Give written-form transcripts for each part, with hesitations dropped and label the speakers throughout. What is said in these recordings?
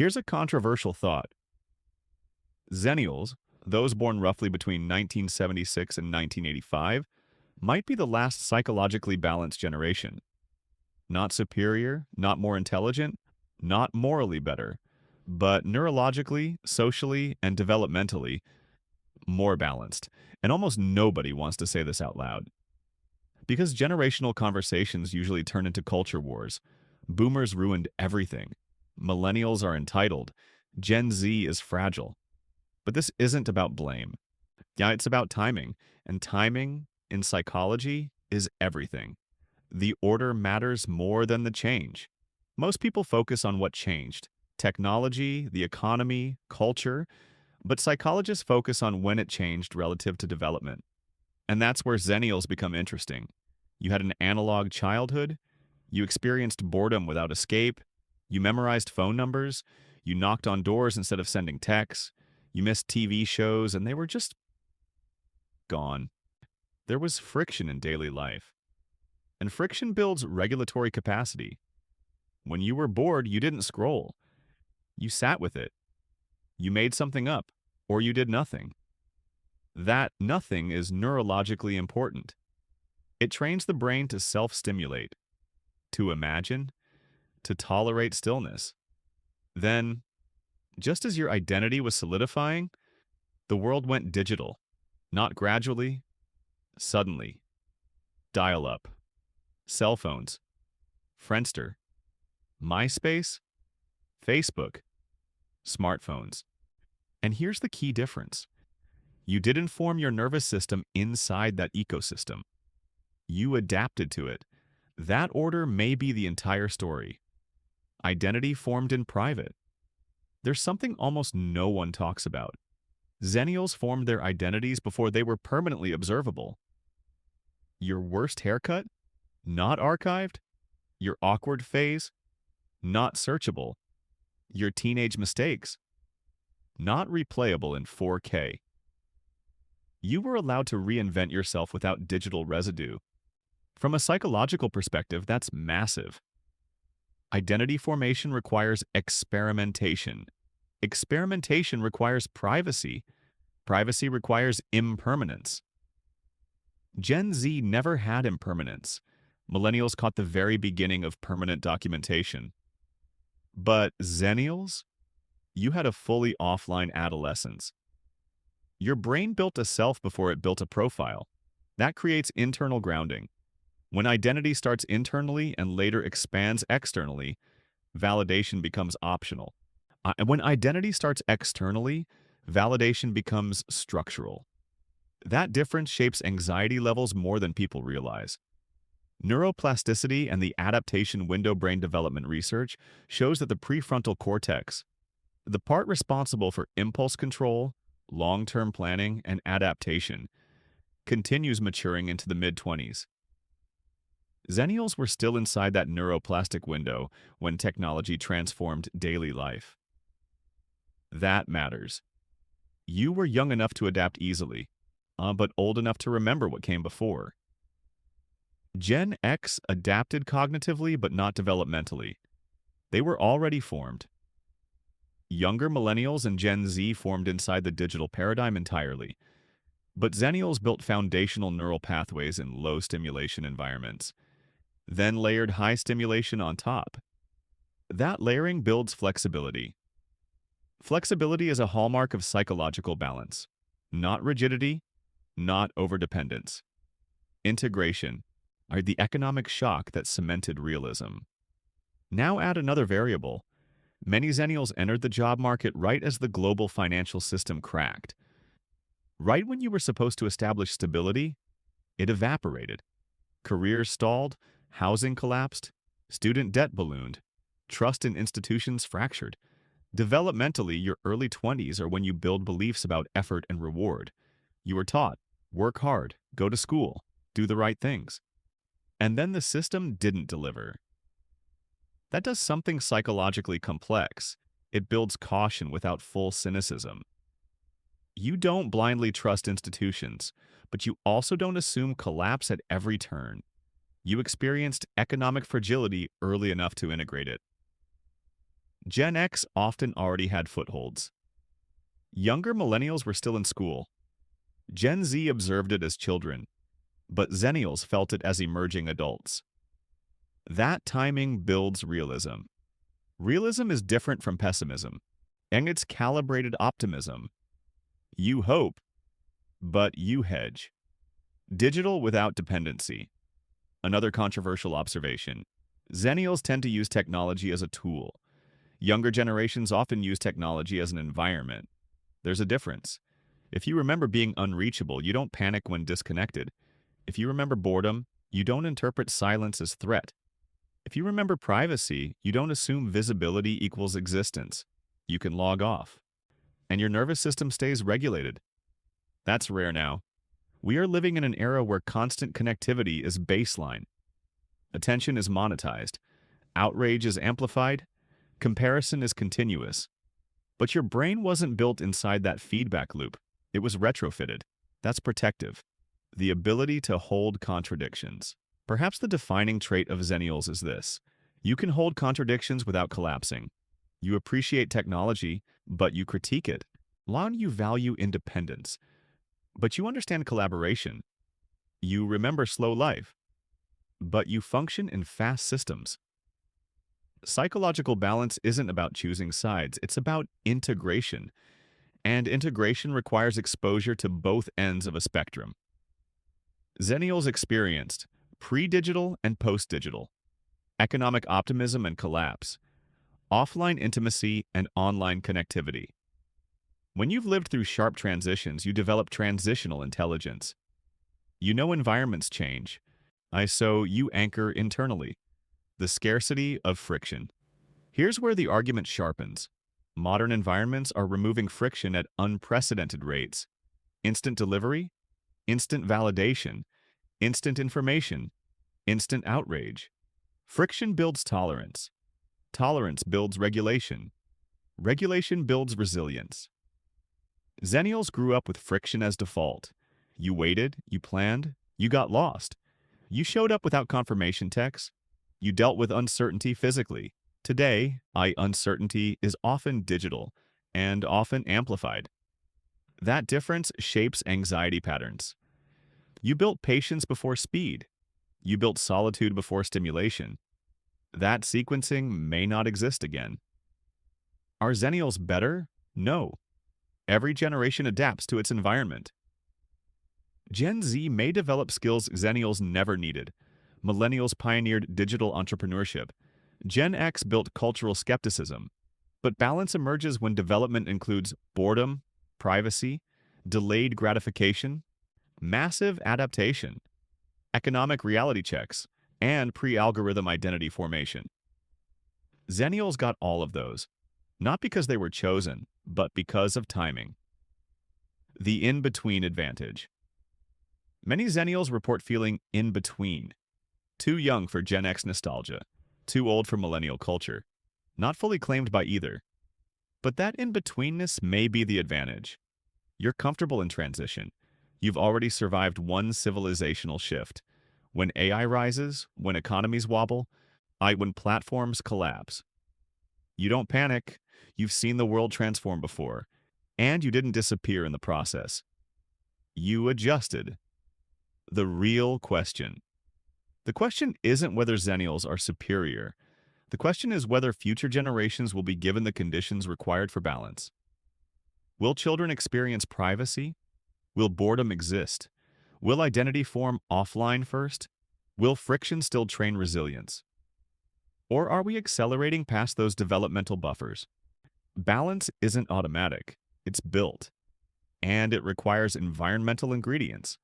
Speaker 1: Here's a controversial thought. Xennials, those born roughly between 1976 and 1985, might be the last psychologically balanced generation. Not superior, not more intelligent, not morally better, but neurologically, socially, and developmentally more balanced. And almost nobody wants to say this out loud. Because generational conversations usually turn into culture wars. Boomers ruined everything. Millennials are entitled. Gen Z is fragile. But this isn't about blame. Yeah, it's about timing. And timing in psychology is everything. The order matters more than the change. Most people focus on what changed: technology, the economy, culture, but psychologists focus on when it changed relative to development. And that's where Xennials become interesting. You had an analog childhood, you experienced boredom without escape, you memorized phone numbers, you knocked on doors instead of sending texts, you missed TV shows, and they were just gone. There was friction in daily life. And friction builds regulatory capacity. When you were bored, you didn't scroll. You sat with it. You made something up, or you did nothing. That nothing is neurologically important. It trains the brain to self-stimulate, to imagine, to tolerate stillness. Then, just as your identity was solidifying, the world went digital. Not gradually, suddenly. Dial-up, cell phones, Friendster, MySpace, Facebook, smartphones. And here's the key difference. You didn't form your nervous system inside that ecosystem. You adapted to it. That order may be the entire story. Identity formed in private. There's something almost no one talks about. Xennials formed their identities before they were permanently observable. Your worst haircut? Not archived. Your awkward phase? Not searchable. Your teenage mistakes? Not replayable in 4K. You were allowed to reinvent yourself without digital residue. From a psychological perspective, that's massive. Identity formation requires experimentation. Experimentation requires privacy. Privacy requires impermanence. Gen Z never had impermanence. Millennials caught the very beginning of permanent documentation. But Xennials? You had a fully offline adolescence. Your brain built a self before it built a profile. That creates internal grounding. When identity starts internally and later expands externally, validation becomes optional. And when identity starts externally, validation becomes structural. That difference shapes anxiety levels more than people realize. Neuroplasticity and the adaptation window brain development research shows that the prefrontal cortex, the part responsible for impulse control, long-term planning, and adaptation, continues maturing into the mid-20s. Xennials were still inside that neuroplastic window when technology transformed daily life. That matters. You were young enough to adapt easily, but old enough to remember what came before. Gen X adapted cognitively but not developmentally. They were already formed. Younger millennials and Gen Z formed inside the digital paradigm entirely. But Xennials built foundational neural pathways in low stimulation environments, then layered high stimulation on top. That layering builds flexibility. Flexibility is a hallmark of psychological balance, not rigidity, not overdependence. Integration, or the economic shock that cemented realism. Now add another variable. Many Xennials entered the job market right as the global financial system cracked. Right when you were supposed to establish stability, it evaporated. Careers stalled, housing collapsed, student debt ballooned, trust in institutions fractured. Developmentally, your early 20s are when you build beliefs about effort and reward. You were taught, work hard, go to school, do the right things. And then the system didn't deliver. That does something psychologically complex. It builds caution without full cynicism. You don't blindly trust institutions, but you also don't assume collapse at every turn. You experienced economic fragility early enough to integrate it. Gen X often already had footholds. Younger millennials were still in school. Gen Z observed it as children, but Xennials felt it as emerging adults. That timing builds realism. Realism is different from pessimism, and it's calibrated optimism. You hope, but you hedge. Digital without dependency. Another controversial observation. Xennials tend to use technology as a tool. Younger generations often use technology as an environment. There's a difference. If you remember being unreachable, you don't panic when disconnected. If you remember boredom, you don't interpret silence as threat. If you remember privacy, you don't assume visibility equals existence. You can log off. And your nervous system stays regulated. That's rare now. We are living in an era where constant connectivity is baseline. Attention is monetized. Outrage is amplified. Comparison is continuous. But your brain wasn't built inside that feedback loop. It was retrofitted. That's protective. The ability to hold contradictions. Perhaps the defining trait of Xennials is this. You can hold contradictions without collapsing. You appreciate technology, but you critique it. You value independence, but you understand collaboration. You remember slow life, but you function in fast systems. Psychological balance isn't about choosing sides, it's about integration. And integration requires exposure to both ends of a spectrum. Xennials experienced pre-digital and post-digital, economic optimism and collapse, offline intimacy and online connectivity. When you've lived through sharp transitions, you develop transitional intelligence. You know environments change, so you anchor internally. The scarcity of friction. Here's where the argument sharpens. Modern environments are removing friction at unprecedented rates. Instant delivery, instant validation, instant information, instant outrage. Friction builds tolerance. Tolerance builds regulation. Regulation builds resilience. Xennials grew up with friction as default. You waited, you planned, you got lost. You showed up without confirmation texts. You dealt with uncertainty physically. Today, uncertainty is often digital and often amplified. That difference shapes anxiety patterns. You built patience before speed. You built solitude before stimulation. That sequencing may not exist again. Are Xennials better? No. Every generation adapts to its environment. Gen Z may develop skills Xennials never needed. Millennials pioneered digital entrepreneurship. Gen X built cultural skepticism. But balance emerges when development includes boredom, privacy, delayed gratification, massive adaptation, economic reality checks, and pre-algorithm identity formation. Xennials got all of those, not because they were chosen, but because of timing. The in-between advantage. Many Xennials report feeling in-between. Too young for Gen X nostalgia, too old for millennial culture, not fully claimed by either. But that in-betweenness may be the advantage. You're comfortable in transition. You've already survived one civilizational shift. When AI rises, when economies wobble, when platforms collapse. You don't panic. You've seen the world transform before, and you didn't disappear in the process. You adjusted. The real question. The question isn't whether Xennials are superior. The question is whether future generations will be given the conditions required for balance. Will children experience privacy? Will boredom exist? Will identity form offline first? Will friction still train resilience? Or are we accelerating past those developmental buffers? Balance isn't automatic. It's built. And it requires environmental ingredients.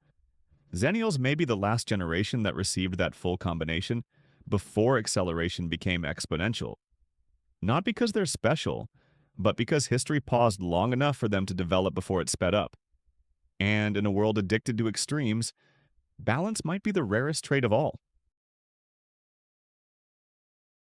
Speaker 1: Xennials may be the last generation that received that full combination before acceleration became exponential. Not because they're special, but because history paused long enough for them to develop before it sped up. And in a world addicted to extremes, balance might be the rarest trait of all.